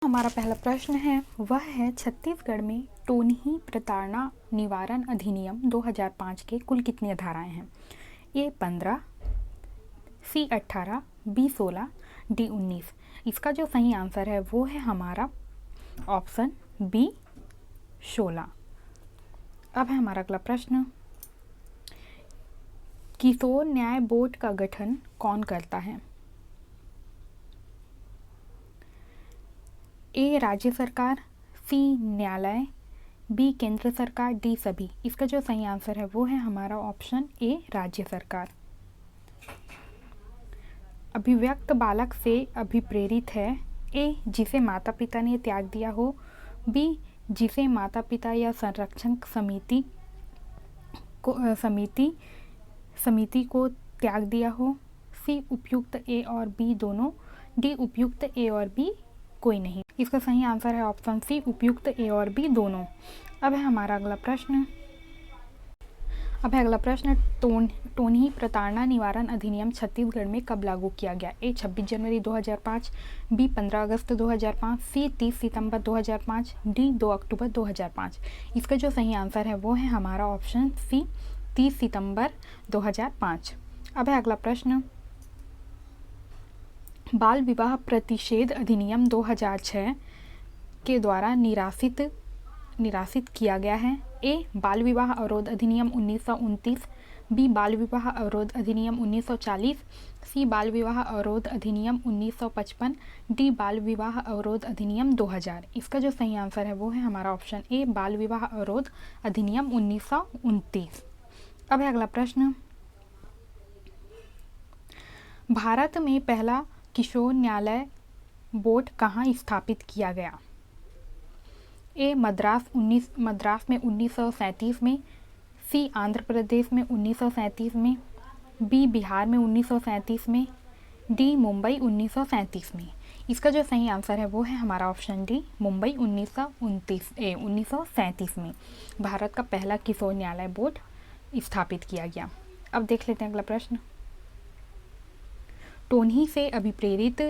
हमारा पहला प्रश्न है वह है छत्तीसगढ़ में टोनही प्रताड़ना निवारण अधिनियम 2005 के कुल कितनी धाराएं हैं। ए 15, सी 18, बी 16, डी 19। इसका जो सही आंसर है वो है हमारा ऑप्शन बी 16। अब है हमारा अगला प्रश्न, किशोर न्याय बोर्ड का गठन कौन करता है। ए राज्य सरकार, सी न्यायालय, बी केंद्र सरकार, डी सभी। इसका जो सही आंसर है वो है हमारा ऑप्शन ए राज्य सरकार। अभिव्यक्त बालक से अभिप्रेरित है। ए जिसे माता पिता ने त्याग दिया हो, बी जिसे माता पिता या संरक्षण समिति को त्याग दिया हो, सी उपयुक्त ए और बी दोनों, डी उपयुक्त ए और बी कोई नहीं। इसका सही आंसर है ऑप्शन सी उपयुक्त ए और बी दोनों। अब है हमारा अगला प्रश्न, टोनही प्रताड़ना निवारण अधिनियम छत्तीसगढ़ में कब लागू किया गया। ए 26 जनवरी 2005, बी 15 अगस्त 2005, सी 30 सितंबर 2005, डी 2 अक्टूबर 2005। इसका जो सही आंसर है वो है हमारा ऑप्शन सी 30 सितंबर 2005। अब है अगला प्रश्न, बाल विवाह प्रतिषेध अधिनियम 2006 के द्वारा निरासित किया गया है। ए बाल विवाह अवरोध अधिनियम 1929, बी बाल विवाह अवरोध अधिनियम 1940, सी बाल विवाह अवरोध अधिनियम 1955, डी बाल विवाह अवरोध अधिनियम 2000। इसका जो सही आंसर है वो है हमारा ऑप्शन ए बाल विवाह अवरोध अधिनियम 1929। अब है अगला प्रश्न, भारत में पहला किशोर न्यायालय बोर्ड कहाँ स्थापित किया गया। ए मद्रास में 1937 में, सी आंध्र प्रदेश में 1937 में, बी बिहार में 1937 में, डी मुंबई 1937 में। इसका जो सही आंसर है वो है हमारा ऑप्शन डी मुंबई 1937 में भारत का पहला किशोर न्यायालय बोर्ड स्थापित किया गया। अब देख लेते हैं अगला प्रश्न, टोनही से अभिप्रेरित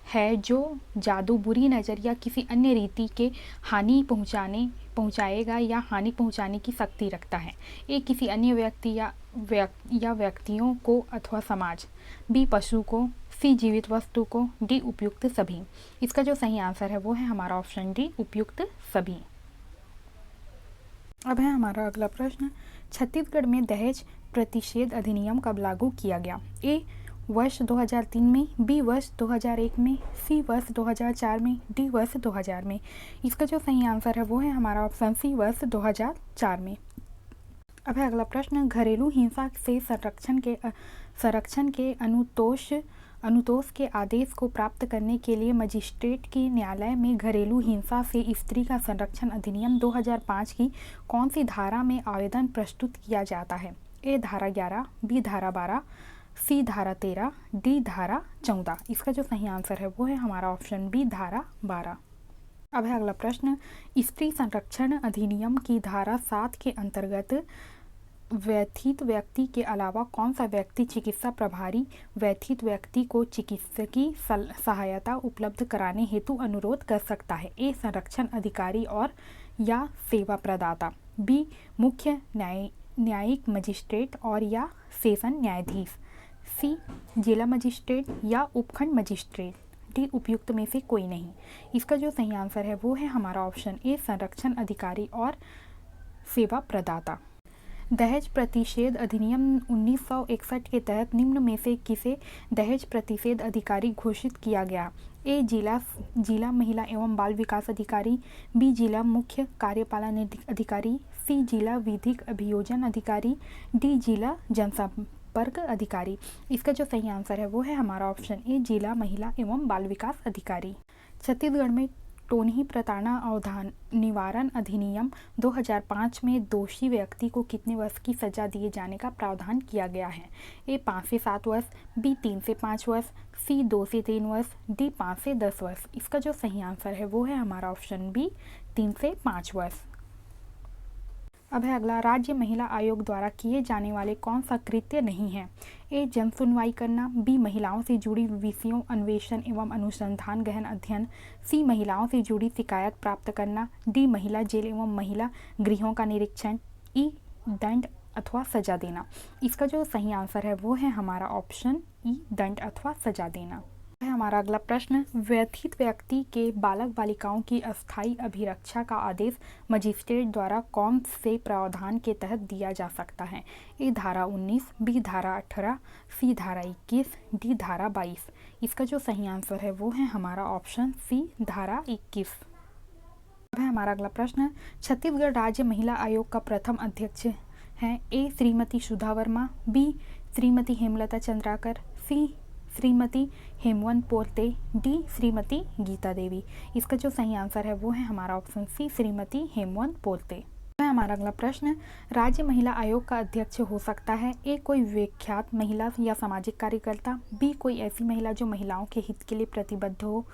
है जो जादू, बुरी नज़र या किसी अन्य रीति के हानि पहुंचाएगा या हानि पहुंचाने की शक्ति रखता है। ए किसी अन्य व्यक्ति या व्यक्तियों को अथवा समाज, बी पशु को, सी जीवित वस्तु को, डी उपयुक्त सभी। इसका जो सही आंसर है वो है हमारा ऑप्शन डी उपयुक्त सभी। अब है हमारा अगला प्रश्न, छत्तीसगढ़ में दहेज प्रतिषेध अधिनियम कब लागू किया गया। ए वर्ष 2003 में, बी वर्ष 2001 में, सी वर्ष 2004 में, डी वर्ष 2000 में। इसका जो सही आंसर है वो है हमारा ऑप्शन सी वर्ष 2004 में। अब है अगला प्रश्न, घरेलू हिंसा से संरक्षण के अनुतोष के आदेश को प्राप्त करने के लिए मजिस्ट्रेट के न्यायालय में घरेलू हिंसा से स्त्री का संरक्षण अधिनियम 2005 की कौन सी धारा में आवेदन प्रस्तुत किया जाता है। ए धारा 11, बी धारा 12, सी धारा 13, डी धारा 14। इसका जो सही आंसर है वो है हमारा ऑप्शन बी धारा 12। अब है अगला प्रश्न, स्त्री संरक्षण अधिनियम की धारा 7 के अंतर्गत व्यथित व्यक्ति के अलावा कौन सा व्यक्ति चिकित्सा प्रभारी व्यथित व्यक्ति को चिकित्सकीय सहायता उपलब्ध कराने हेतु अनुरोध कर सकता है। ए संरक्षण अधिकारी और या सेवा प्रदाता, बी मुख्य न्यायिक मजिस्ट्रेट और या सेशन न्यायाधीश, सी जिला मजिस्ट्रेट या उपखंड मजिस्ट्रेट, डी उपयुक्त में से कोई नहीं। इसका जो सही आंसर है वो है हमारा ऑप्शन ए संरक्षण अधिकारी और सेवा प्रदाता। दहेज प्रतिषेध अधिनियम 1961 के तहत निम्न में से किसे दहेज प्रतिषेध अधिकारी घोषित किया गया। ए जिला महिला एवं बाल विकास अधिकारी, बी जिला मुख्य कार्यपालन अधिकारी, सी जिला विधिक अभियोजन अधिकारी, डी जिला जनसंपर्क अधिकारी। इसका जो सही आंसर है वो है हमारा ऑप्शन ए जिला महिला एवं बाल विकास अधिकारी। छत्तीसगढ़ में टोनही प्रताड़ना निवारण अधिनियम 2005 में दोषी व्यक्ति को कितने वर्ष की सजा दिए जाने का प्रावधान किया गया है। ए 5 से 7 वर्ष, बी 3 से 5 वर्ष, सी 2 से 3 वर्ष, डी 5 से 10 वर्ष। इसका जो सही आंसर है वो है हमारा ऑप्शन बी 3 से 5 वर्ष। अब है अगला, राज्य महिला आयोग द्वारा किए जाने वाले कौन सा कृत्य नहीं है? ए. जन सुनवाई करना, बी. महिलाओं से जुड़ी विषयों अन्वेषण एवं अनुसंधान गहन अध्ययन, सी. महिलाओं से जुड़ी शिकायत प्राप्त करना, डी. महिला जेल एवं महिला गृहों का निरीक्षण, ई. दंड अथवा सजा देना। इसका जो सही आंसर है वो है हमारा ऑप्शन ई, दंड अथवा सजा देना। है हमारा अगला प्रश्न, व्यथित व्यक्ति के बालक बालिकाओं की अस्थायी अभिरक्षा का आदेश मजिस्ट्रेट द्वारा कौन से प्रावधान के तहत दिया जा सकता है? ए. धारा 19, बी. धारा 18, सी. धारा 21, डी. धारा 22। इसका जो सही आंसर है वो है हमारा ऑप्शन सी, धारा 21। अब है हमारा अगला प्रश्न, छत्तीसगढ़ राज्य महिला आयोग का प्रथम अध्यक्ष हैं ए. श्रीमती सुधा वर्मा, बी. श्रीमती हेमलता चंद्राकर, सी. श्रीमती हेमवंत पोर्ते, डी. श्रीमती गीता देवी। इसका जो सही आंसर है वो है हमारा ऑप्शन सी, श्रीमती हेमवंत पोर्ते। हमारा अगला प्रश्न, राज्य महिला आयोग का अध्यक्ष हो सकता है ए. कोई विख्यात महिला या सामाजिक कार्यकर्ता, बी. कोई ऐसी महिला जो महिलाओं के हित के लिए प्रतिबद्ध हो,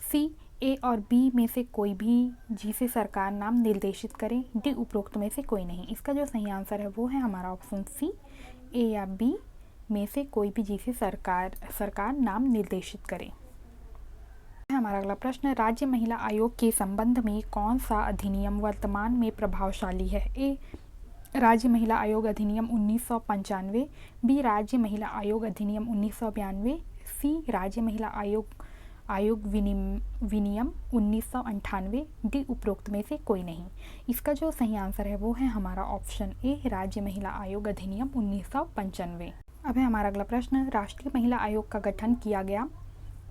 सी. ए और बी में से कोई भी जिसे सरकार नाम निर्देशित करे, डी. उपरोक्त में से कोई नहीं। इसका जो सही आंसर है वो है हमारा ऑप्शन सी, ए या बी में से कोई भी जिसे सरकार नाम निर्देशित करे। हमारा अगला प्रश्न, राज्य महिला आयोग के संबंध में कौन सा अधिनियम वर्तमान में प्रभावशाली है? ए. राज्य महिला आयोग अधिनियम 1995, बी. राज्य महिला आयोग अधिनियम 1992, सी. राज्य महिला आयोग विनियम 1998, डी. उपरोक्त में से कोई नहीं। इसका जो सही आंसर है वो है हमारा ऑप्शन ए, राज्य महिला आयोग अधिनियम 1995। अब है हमारा अगला प्रश्न, राष्ट्रीय महिला आयोग का गठन किया गया।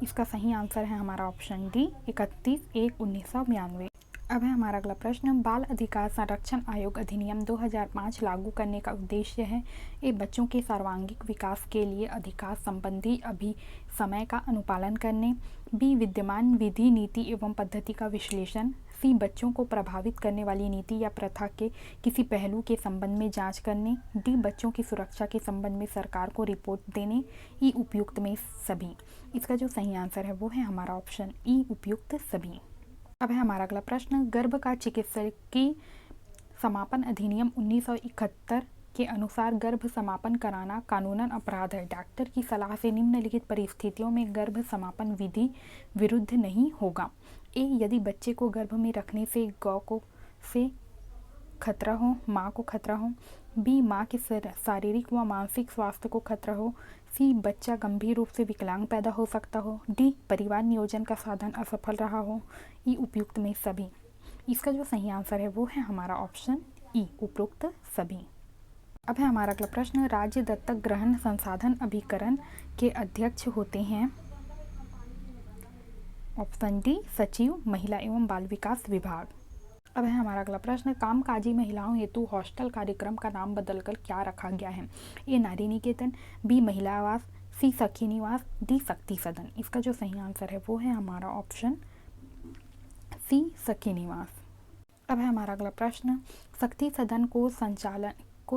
इसका सही आंसर है हमारा ऑप्शन डी, 31/1/1992। अब है हमारा अगला प्रश्न, बाल अधिकार संरक्षण आयोग अधिनियम 2005 लागू करने का उद्देश्य है ए. बच्चों के सर्वांगीण विकास के लिए अधिकार संबंधी समय का अनुपालन करने, बी. विद्यमान विधि नीति एवं पद्धति का विश्लेषण, सी. बच्चों को प्रभावित करने वाली नीति या प्रथा के किसी पहलू के संबंध में जांच करने, डी. बच्चों की सुरक्षा के संबंध में सरकार को रिपोर्ट देने, ई. उपयुक्त में सभी। इसका जो सही आंसर है वो है हमारा ऑप्शन ई, उपयुक्त सभी। अब है हमारा अगला प्रश्न, गर्भ का चिकित्सकीय समापन अधिनियम 1971 के अनुसार गर्भ समापन कराना कानूनन अपराध है। डॉक्टर की सलाह से निम्नलिखित परिस्थितियों में गर्भ समापन विधि विरुद्ध नहीं होगा। ए. यदि बच्चे को गर्भ में रखने से गौ को से खतरा हो, माँ को खतरा हो, बी. माँ के शारीरिक व मानसिक स्वास्थ्य को खतरा हो, सी. बच्चा गंभीर रूप से विकलांग पैदा हो सकता हो, डी. परिवार नियोजन का साधन असफल रहा हो, ई. उपयुक्त में सभी। इसका जो सही आंसर है वो है हमारा ऑप्शन ई, उपयुक्त सभी। अब है हमारा अगला प्रश्न, राज्य दत्तक ग्रहण संसाधन अभिकरण के अध्यक्ष होते हैं ऑप्शन डी, सचिव, महिला एवं बाल विकास विभाग। अब है हमारा अगला प्रश्न, कामकाजी महिलाओं हेतु हॉस्टल कार्यक्रम का नाम बदलकर क्या रखा गया है? ए. नारी निकेतन, बी. महिला आवास, सी. सखी निवास, डी. शक्ति सदन। इसका जो सही आंसर है वो है हमारा ऑप्शन सी, सखी निवास। अब है हमारा अगला प्रश्न, शक्ति सदन को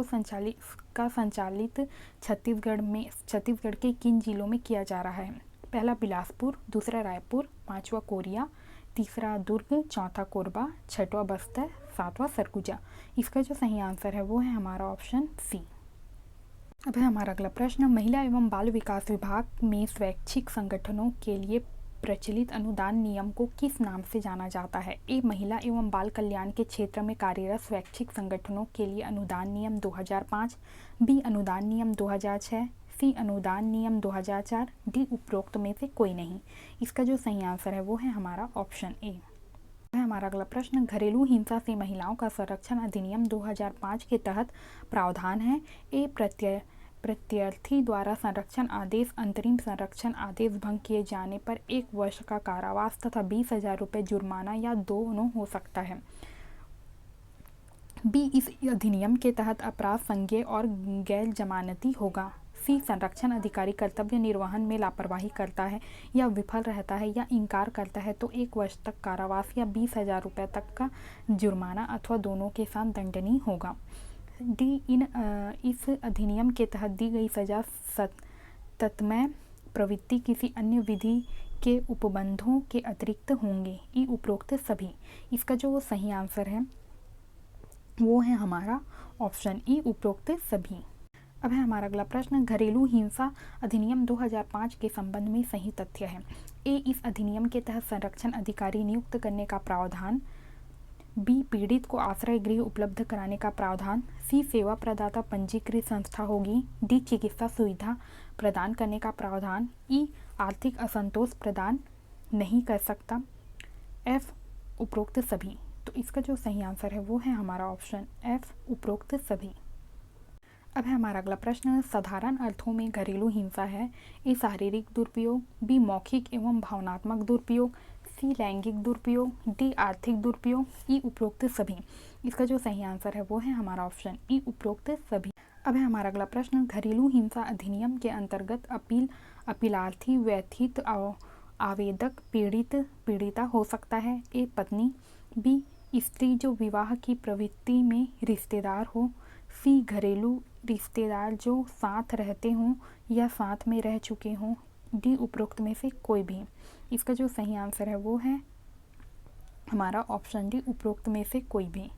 संचालित छत्तीसगढ़ के किन जिलों में किया जा रहा है? पहला बिलासपुर, दूसरा रायपुर, पांचवा कोरिया, तीसरा दुर्ग, चौथा कोरबा, छठवा बस्तर, सातवां सरगुजा। इसका जो सही आंसर है वो है हमारा ऑप्शन सी। अब है हमारा अगला प्रश्न, महिला एवं बाल विकास विभाग में स्वैच्छिक संगठनों के लिए प्रचलित अनुदान नियम को किस नाम से जाना जाता है? ए. महिला एवं बाल कल्याण के क्षेत्र में कार्यरत स्वैच्छिक संगठनों के लिए अनुदान नियम 2005, बी. अनुदान नियम 2006, सी. अनुदान नियम 2004, डी. उपरोक्त में से कोई नहीं। इसका जो सही आंसर है वो है हमारा ऑप्शन ए। हमारा अगला प्रश्न, घरेलू हिंसा से महिलाओं का संरक्षण अधिनियम 2005 के तहत प्रावधान है। ए. प्रत्यर्थी द्वारा संरक्षण आदेश अंतरिम संरक्षण आदेश भंग किए जाने पर 1 वर्ष का कारावास तथा 20,000 रुपये जुर्माना या दोनों हो सकता है। बी. इस अधिनियम के तहत अपराध संज्ञेय और गैर जमानती होगा। सी. संरक्षण अधिकारी कर्तव्य निर्वहन में लापरवाही करता है या विफल रहता है या इनकार करता है तो 1 वर्ष तक कारावास या 20,000 रुपये तक का जुर्माना अथवा दोनों के साथ दंडनीय होगा। डी. इस अधिनियम के तहत दी गई सजा तत्मय प्रवृत्ति किसी अन्य विधि के उपबंधों के अतिरिक्त होंगे, ई. उपरोक्त सभी। इसका जो सही आंसर है वो है हमारा ऑप्शन ई उपरोक्त सभी। अब है हमारा अगला प्रश्न, घरेलू हिंसा अधिनियम 2005 के संबंध में सही तथ्य है। ए, इस अधिनियम के तहत संरक्षण अधिकारी नियुक्त करने का प्रावधान। बी, पीड़ित को आश्रय गृह उपलब्ध कराने का प्रावधान। सी, सेवा प्रदाता पंजीकृत संस्था होगी। डी, चिकित्सा सुविधा प्रदान करने का प्रावधान। ई, आर्थिक असंतोष प्रदान नहीं कर सकता। एफ, उपरोक्त सभी। तो इसका जो सही आंसर है वो है हमारा ऑप्शन एफ, उपरोक्त सभी। अब है हमारा अगला प्रश्न, साधारण अर्थों में घरेलू हिंसा है। ए, शारीरिक दुरुपयोग। बी, मौखिक एवं भावनात्मक दुरुपयोग। सी, लैंगिक दुरुपयोग। डी, आर्थिक दुरुपयोग। ई, उपरोक्त सभी। इसका जो सही आंसर है वो है हमारा ऑप्शन ई, उपरोक्त सभी। अब है हमारा अगला प्रश्न, घरेलू हिंसा अधिनियम के अंतर्गत अपीलार्थी, व्यथित, आवेदक, पीड़ित, पीड़िता हो सकता है। ए, पत्नी। बी, स्त्री जो विवाह की प्रवृत्ति में रिश्तेदार हो। सी, घरेलू रिश्तेदार जो साथ रहते हों या साथ में रह चुके हों। डी, उपरोक्त में से कोई भी। इसका जो सही आंसर है वो है हमारा ऑप्शन डी, उपरोक्त में से कोई भी।